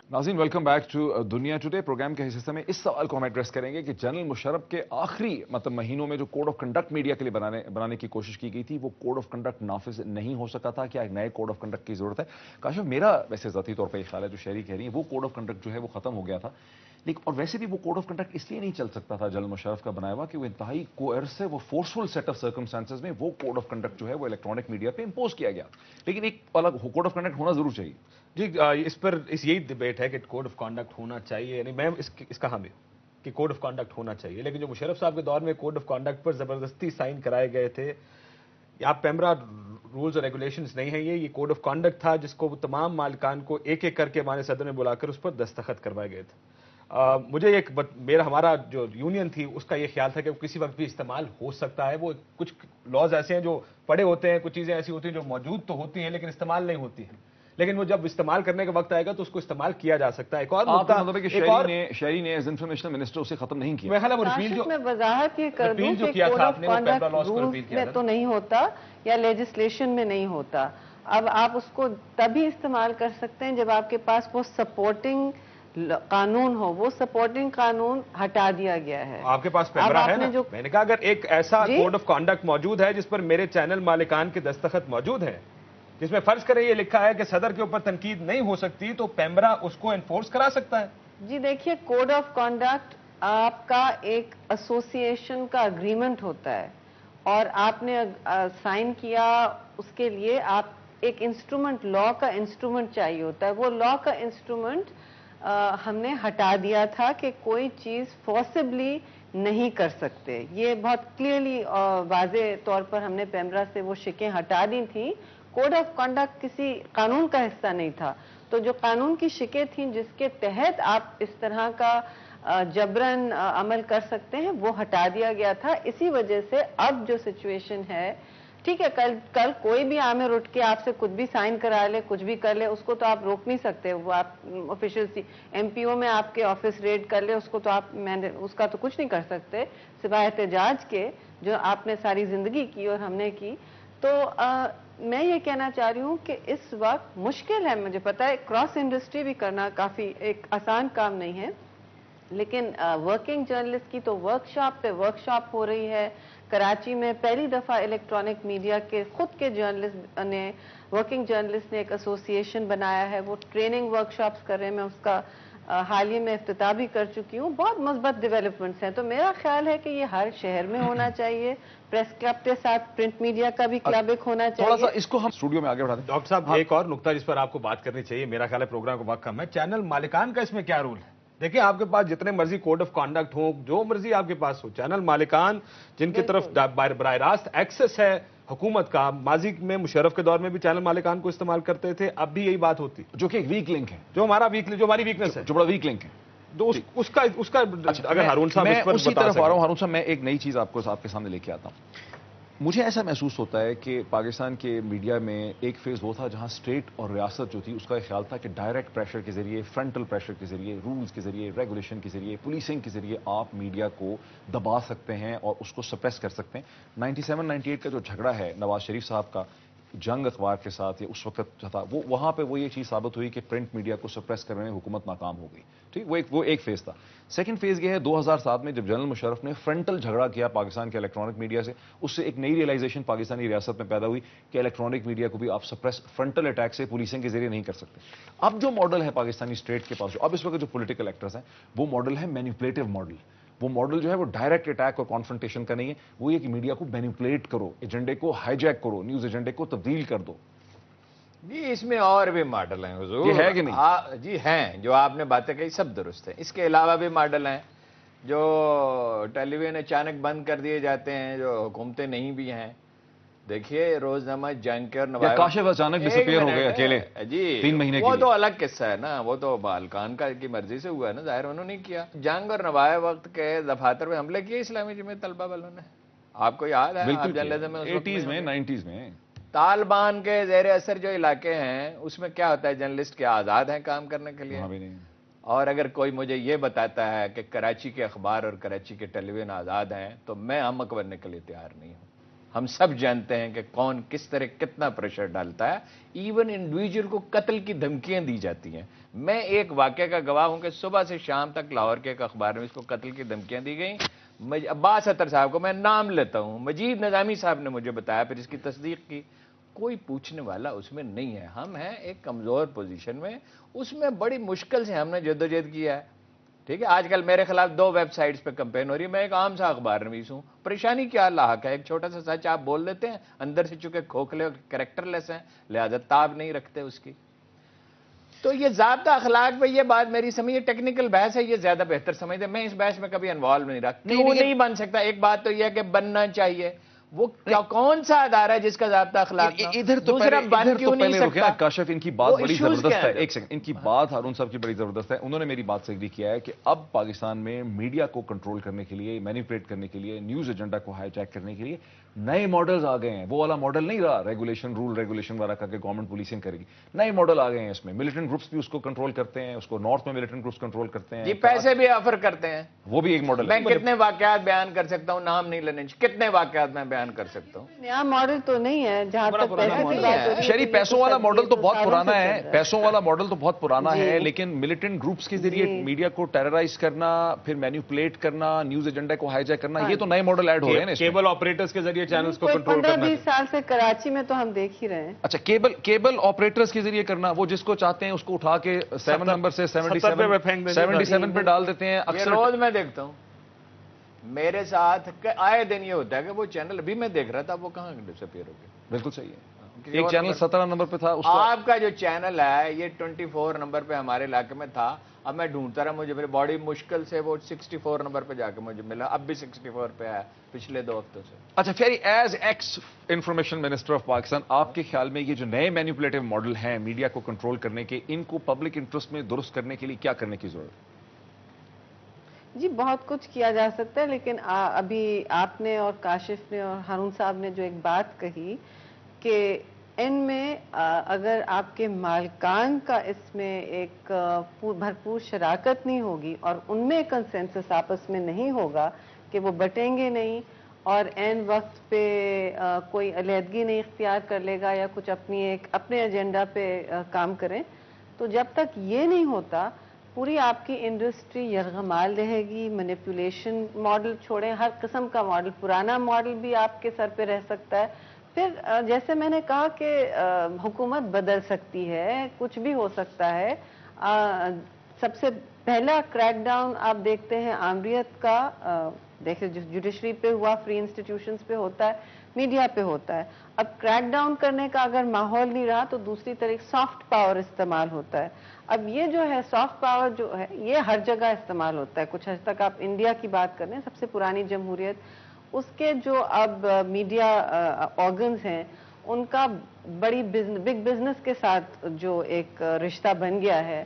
नाज़रीन welcome back to दुनिया today. Programme के हिस्से में इस सवाल को हम एड्रेस करेंगे कि जनरल मुशर्रफ के आखिरी महीनों में जो कोड ऑफ कंडक्ट मीडिया के लिए बनाने की कोशिश की गई थी, वो कोड ऑफ कंडक्ट नाफिज नहीं हो सका था। क्या एक नए कोड ऑफ कंडक्ट की जरूरत है? काशिफ, मेरा वैसे ज़ाती तौर पर ख्याल है, जो शहरी कह रही है, वो कोड ऑफ कंडक्ट जो है वो खत्म हो गया था। लेकिन और वैसे भी वो कोड ऑफ कंडक्ट इसलिए नहीं चल सकता था जनरल मुशर्रफ का बनाया हुआ कि वो इंतहाई कोएर्सिव, वो फोर्सफुल सेट ऑफ सर्कमस्टांसेस में वो कोड ऑफ कंडक्ट जो है वो इलेक्ट्रॉनिक मीडिया पे इंपोज किया गया। लेकिन एक अलग कोड ऑफ कंडक्ट होना जरूर चाहिए जी। इस पर यही डिबेट है कि कोड ऑफ कंडक्ट होना चाहिए, यानी मैं इसका हामी हूं कि कोड ऑफ कंडक्ट होना चाहिए। लेकिन जो मुशर्रफ साहब के दौर में कोड ऑफ कंडक्ट पर जबरदस्ती साइन कराए गए थे, या पेमरा रूल्स और रेगुलेशंस नहीं है, ये कोड ऑफ कंडक्ट था जिसको तमाम मालिकान को एक एक करके माने सदर में बुलाकर उस पर दस्तखत करवाए गए थे। मुझे हमारा जो यूनियन थी उसका ये ख्याल था कि वो किसी वक्त भी इस्तेमाल हो सकता है। वो कुछ लॉज ऐसे हैं जो पड़े होते हैं, कुछ चीज़ें ऐसी होती हैं जो मौजूद तो होती हैं लेकिन इस्तेमाल नहीं होती हैं, लेकिन वो जब इस्तेमाल करने का वक्त आएगा तो उसको इस्तेमाल किया जा सकता है। एक और मतलब है कि शहरी ने एज इंफॉर्मेशन मिनिस्टर उसे खत्म नहीं किया। मैं वजाहत ये कर दूं कि कोड ऑफ कंडक्ट रूल्स में तो नहीं होता या लेजिस्लेशन में नहीं होता। अब आप उसको तभी इस्तेमाल कर सकते हैं जब आपके पास वो सपोर्टिंग कानून हो। वो सपोर्टिंग कानून हटा दिया गया है। आपके पास पेमरा है ना? मैंने कहा अगर एक ऐसा कोड ऑफ कंडक्ट मौजूद है जिस पर मेरे चैनल मालिकान के दस्तखत मौजूद हैं, जिसमें फर्ज करें ये लिखा है कि सदर के ऊपर तनकीद नहीं हो सकती, तो पेमरा उसको एनफोर्स करा सकता है। जी देखिए, कोड ऑफ कंडक्ट आपका एक एसोसिएशन का एग्रीमेंट होता है और आपने साइन किया, उसके लिए आप एक इंस्ट्रूमेंट, लॉ का इंस्ट्रूमेंट चाहिए होता है। वो लॉ का इंस्ट्रूमेंट हमने हटा दिया था कि कोई चीज फोर्सिबली नहीं कर सकते। ये बहुत क्लियरली वाज़े तौर पर हमने पेमरा से वो शिकें हटा दी थी। कोड ऑफ कंडक्ट किसी कानून का हिस्सा नहीं था, तो जो कानून की शिकें थीं जिसके तहत आप इस तरह का जबरन अमल कर सकते हैं, वो हटा दिया गया था। इसी वजह से अब जो सिचुएशन है, ठीक है, कल कोई भी आमिर उठ के आपसे कुछ भी साइन करा ले, कुछ भी कर ले, उसको तो आप रोक नहीं सकते। वो आप ऑफिशियल एमपीओ में आपके ऑफिस रेड कर ले, उसको तो आप उसका तो कुछ नहीं कर सकते सिवाय एहतजाज के, जो आपने सारी जिंदगी की और हमने की। तो मैं ये कहना चाह रही हूँ कि इस वक्त मुश्किल है, मुझे पता है क्रॉस इंडस्ट्री भी करना काफी एक आसान काम नहीं है, लेकिन वर्किंग जर्नलिस्ट की तो वर्कशॉप पे वर्कशॉप हो रही है। कराची में पहली दफा इलेक्ट्रॉनिक मीडिया के खुद के जर्नलिस्ट ने, वर्किंग जर्नलिस्ट ने एक एसोसिएशन बनाया है, वो ट्रेनिंग वर्कशॉप्स कर रहे हैं। मैं उसका हाल ही में इफ्तिताह भी कर चुकी हूँ। बहुत मुस्बत डेवलपमेंट्स हैं। तो मेरा ख्याल है कि ये हर शहर में होना चाहिए। प्रेस क्लब के साथ प्रिंट मीडिया का भी क्लब एक होना चाहिए। थोड़ा सा इसको हम स्टूडियो में आगे बढ़ाते हैं। डॉक्टर साहब, एक और नुकता जिस पर आपको बात करनी चाहिए, मेरा ख्याल है प्रोग्राम का वक्त कम है, चैनल मालिकान का इसमें क्या रूल है? देखिए, आपके पास जितने मर्जी कोड ऑफ कंडक्ट हो, जो मर्जी आपके पास हो, चैनल मालिकान जिनकी तरफ बराह रास्त एक्सेस है हुकूमत का, माजी में मुशर्रफ के दौर में भी चैनल मालिकान को इस्तेमाल करते थे, अब भी यही बात होती, जो कि एक वीक लिंक है, जो हमारी वीकनेस है, जो बड़ा वीक लिंक है, तो उसका अगर हारून साहब मैं उसी तरफ आ रहा हूं। हारून साहब, मैं एक नई चीज आपके सामने लेके आता हूं। मुझे ऐसा महसूस होता है कि पाकिस्तान के मीडिया में एक फेज वो था जहां स्टेट और रियासत जो थी उसका ख्याल था कि डायरेक्ट प्रेशर के जरिए, फ्रंटल प्रेशर के जरिए, रूल्स के जरिए, रेगुलेशन के जरिए, पुलिसिंग के जरिए आप मीडिया को दबा सकते हैं और उसको सप्रेस कर सकते हैं। 97-98 का जो झगड़ा है नवाज शरीफ साहब का जंग अखबार के साथ, या उस वक्त जो था, वो वहां पे वो ये चीज साबित हुई कि प्रिंट मीडिया को सप्रेस करने में हुकूमत नाकाम हो गई। ठीक, वो एक फेज था। सेकंड फेज ये है 2007 में, जब जनरल मुशर्रफ ने फ्रंटल झगड़ा किया पाकिस्तान के इलेक्ट्रॉनिक मीडिया से। उससे एक नई रियलाइजेशन पाकिस्तानी रियासत में पैदा हुई कि इलेक्ट्रॉनिक मीडिया को भी आप सप्रेस फ्रंटल अटैक से, पुलिसिंग के जरिए नहीं कर सकते। अब जो मॉडल है पाकिस्तानी स्टेट के पास, जो अब इस वक्त जो पोलिटिकल एक्टर्स हैं, वो मॉडल है मैनिपुलेटिव मॉडल। वो मॉडल जो है वो डायरेक्ट अटैक और कॉन्फ्रंटेशन का नहीं है, वो ये कि मीडिया को मैनिपुलेट करो, एजेंडे को हाईजैक करो, न्यूज एजेंडे को तब्दील कर दो। जी, इसमें और भी मॉडल हैं हुजूर। ये है कि नहीं? जी हैं, जो आपने बातें कही सब दुरुस्त है। इसके अलावा भी मॉडल हैं जो टेलीविजन अचानक बंद कर दिए जाते हैं, जो हुकूमतें नहीं भी हैं। देखिए, रोजनामा जंग के और नवाब काशिफ अचानक डिसअपीयर हो गए अकेले जी 3 महीने वो तो अलग किस्सा है ना, वो तो बालकान का की मर्जी से हुआ है ना, जाहिर उन्होंने नहीं किया। जंग और नवाब वक्त के दफातर में हमले किए इस्लामी जमीयत तलबा वालों ने, आपको याद है? बिल्कुल, 80s में 90s में तालिबान के जेर असर जो इलाके हैं उसमें क्या होता है, जर्नलिस्ट के आज़ाद हैं काम करने के लिए। भी नहीं। और अगर कोई मुझे ये बताता है कि कराची के अखबार और कराची के टेलीविजन आज़ाद हैं, तो मैं अहमक बनने के लिए तैयार नहीं हूँ। ہم سب جانتے ہیں کہ کون کس طرح کتنا پریشر ڈالتا ہے. ایون انڈیویجول کو قتل کی دھمکیاں دی جاتی ہیں. میں ایک واقعہ کا گواہ ہوں کہ صبح سے شام تک لاہور کے ایک اخبار میں اس کو قتل کی دھمکیاں دی گئیں. عباس اطہر صاحب کو میں نام لیتا ہوں, مجید نظامی صاحب نے مجھے بتایا, پھر اس کی تصدیق کی. کوئی پوچھنے والا اس میں نہیں ہے. ہم ہیں ایک کمزور پوزیشن میں, اس میں بڑی مشکل سے ہم نے جدوجہد کیا ہے. ٹھیک ہے, آج کل میرے خلاف 2 ویب سائٹس پہ کمپین ہو رہی ہے. میں ایک عام سا اخبار نویس ہوں. پریشانی کیا لاحق ہے, ایک چھوٹا سا سچ آپ بول دیتے ہیں, اندر سے چونکہ کھوکھلے اور کریکٹر لیس ہیں لہذا تاب نہیں رکھتے اس کی. تو یہ ضابطہ اخلاق پہ یہ بات میری سمجھ, یہ ٹیکنیکل بحث ہے, یہ زیادہ بہتر سمجھتے. میں اس بحث میں کبھی انوالو نہیں رہا. کیوں نہیں بن سکتا؟ ایک بات تو یہ ہے کہ بننا چاہیے. وہ کون سا ادارہ ہے جس کا ضابطہ اخلاق ادھر تو دوسرا بن کیوں نہیں سکتا؟ کاشف, ان کی بات بڑی زبردست ہے. ایک سیکنڈ, ان کی بات ہارون صاحب کی بڑی زبردست ہے. انہوں نے میری بات سے ایگری کیا ہے کہ اب پاکستان میں میڈیا کو کنٹرول کرنے کے لیے, مینیپولیٹ کرنے کے لیے, نیوز ایجنڈا کو ہائی جیک کرنے کے لیے نئے ماڈلز آ گئے ہیں. وہ والا ماڈل نہیں رہا ریگولیشن, رول ریگولیشن والا کر کے گورنمنٹ پولیسنگ کرے گی. نئے ماڈل آ گئے ہیں اس میں. ملٹنٹ گروپس بھی اس کو کنٹرول کرتے ہیں, اس کو نارتھ میں ملٹنٹ گروپس کنٹرول کرتے ہیں. یہ پیسے بھی آفر کرتے ہیں, وہ بھی ایک ماڈل ہے. میں کتنے واقعات بیان کر سکتا ہوں, نام نہیں لینے, کتنے واقعات میں بیان کر سکتا ہوں. نیا ماڈل تو نہیں ہے جہاں تک پیسے کی بات ہو رہی ہے. شہری پیسوں والا ماڈل تو بہت پرانا ہے, پیسوں والا ماڈل تو بہت پرانا ہے, لیکن ملٹنٹ گروپس کے ذریعے میڈیا کو ٹیررائز کرنا, پھر مینیپولیٹ کرنا, نیوز ایجنڈا کو ہائی جیک کرنا, یہ تو نئے ماڈل ایڈ ہو رہے ہیں. کیبل آپریٹرز کے ذریعے چینلز کو کنٹرول کرنا. 15-20 سال سے کراچی میں تو ہم دیکھ ہی رہے ہیں. اچھا, کیبل آپریٹرز کے ذریعے کرنا, وہ جس کو چاہتے ہیں اس کو اٹھا کے 7 نمبر سے 77 پہ ڈال دیتے ہیں. اکثر روز میں دیکھتا ہوں, میرے ساتھ آئے دن یہ ہوتا ہے کہ وہ چینل ابھی میں دیکھ رہا تھا, وہ کہاں ڈسپیئر ہو گیا. بالکل صحیح ہے. ایک چینل 17 نمبر پہ تھا. آپ کا جو چینل ہے یہ 24 نمبر پہ ہمارے علاقے میں تھا. اب میں ڈھونڈتا رہا, مجھے میری باڈی مشکل سے وہ 64 نمبر پہ جا کے مجھے ملا. اب بھی 64 پہ ہے پچھلے 2 ہفتوں سے. اچھا فیری, as ex information minister of Pakistan, آپ کے خیال میں یہ جو نئے مینیپولیٹو ماڈل ہیں میڈیا کو کنٹرول کرنے کے, ان کو پبلک انٹرسٹ میں درست کرنے کے لیے کیا کرنے کی ضرورت ہے؟ جی بہت کچھ کیا جا سکتا ہے, لیکن ابھی آپ نے اور کاشف نے اور ہارون صاحب نے جو ایک بات کہی کہ ان میں اگر آپ کے مالکان کا اس میں ایک بھرپور شراکت نہیں ہوگی اور ان میں کنسنسس آپس میں نہیں ہوگا کہ وہ بٹیں گے نہیں اور این وقت پہ کوئی علیحدگی نہیں اختیار کر لے گا یا کچھ اپنے ایجنڈا پہ کام کریں, تو جب تک یہ نہیں ہوتا پوری آپ کی انڈسٹری یرغمال رہے گی. مینیپولیشن ماڈل چھوڑیں, ہر قسم کا ماڈل, پرانا ماڈل بھی آپ کے سر پہ رہ سکتا ہے. پھر جیسے میں نے کہا کہ حکومت بدل سکتی ہے, کچھ بھی ہو سکتا ہے. سب سے پہلا کریک ڈاؤن آپ دیکھتے ہیں آمریت کا, دیکھیں جوڈیشری پہ ہوا, فری انسٹیٹیوشنز پہ ہوتا ہے, میڈیا پہ ہوتا ہے. اب کریک ڈاؤن کرنے کا اگر ماحول نہیں رہا تو دوسری طرف سافٹ پاور استعمال ہوتا ہے. اب یہ جو ہے سافٹ پاور جو ہے یہ ہر جگہ استعمال ہوتا ہے. کچھ حد تک آپ انڈیا کی بات کر رہے ہیں, سب سے پرانی جمہوریت, اس کے جو اب میڈیا آرگنز ہیں ان کا بڑی بگ بزنس کے ساتھ جو ایک رشتہ بن گیا ہے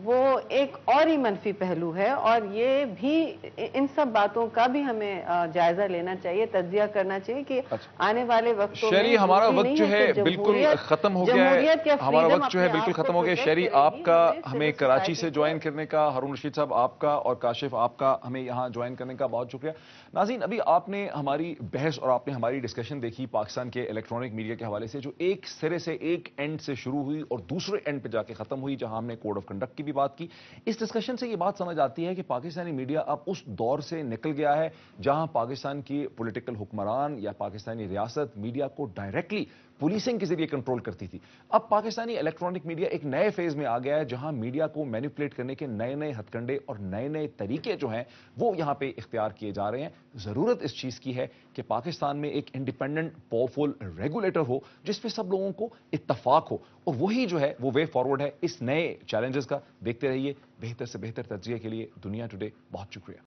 وہ ایک اور ہی منفی پہلو ہے. اور یہ بھی ان سب باتوں کا بھی ہمیں جائزہ لینا چاہیے, تجزیہ کرنا چاہیے کہ آنے والے وقتوں میں شہری ہمارا وقت جو ہے بالکل ختم ہو گیا ہے. ہمارا وقت جو ہے بالکل ختم ہو گیا. شہری آپ کا ہمیں کراچی سے جوائن کرنے کا, ہارون رشید صاحب آپ کا اور کاشف آپ کا ہمیں یہاں جوائن کرنے کا بہت شکریہ. ناظرین, ابھی آپ نے ہماری بحث اور آپ نے ہماری ڈسکشن دیکھی پاکستان کے الیکٹرانک میڈیا کے حوالے سے, جو ایک سرے سے ایک اینڈ سے شروع ہوئی اور دوسرے اینڈ پہ جا کے ختم ہوئی, جہاں ہم نے کوڈ آف کنڈکٹ کی بھی بات کی. اس ڈسکشن سے یہ بات سمجھ آتی ہے کہ پاکستانی میڈیا اب اس دور سے نکل گیا ہے جہاں پاکستان کی پولیٹیکل حکمران یا پاکستانی ریاست میڈیا کو ڈائریکٹلی پولیسنگ کے ذریعے کنٹرول کرتی تھی. اب پاکستانی الیکٹرانک میڈیا ایک نئے فیز میں آ گیا ہے جہاں میڈیا کو مینیپولیٹ کرنے کے نئے نئے ہتھ کنڈے اور نئے نئے طریقے جو ہیں وہ یہاں پہ اختیار کیے جا رہے ہیں. ضرورت اس چیز کی ہے کہ پاکستان میں ایک انڈیپینڈنٹ پاورفل ریگولیٹر ہو جس پہ سب لوگوں کو اتفاق ہو, اور وہی جو ہے وہ وے فارورڈ ہے اس نئے چیلنجز کا. دیکھتے رہیے بہتر سے بہتر تجزیے کے لیے دنیا ٹوڈے. بہت شکریہ.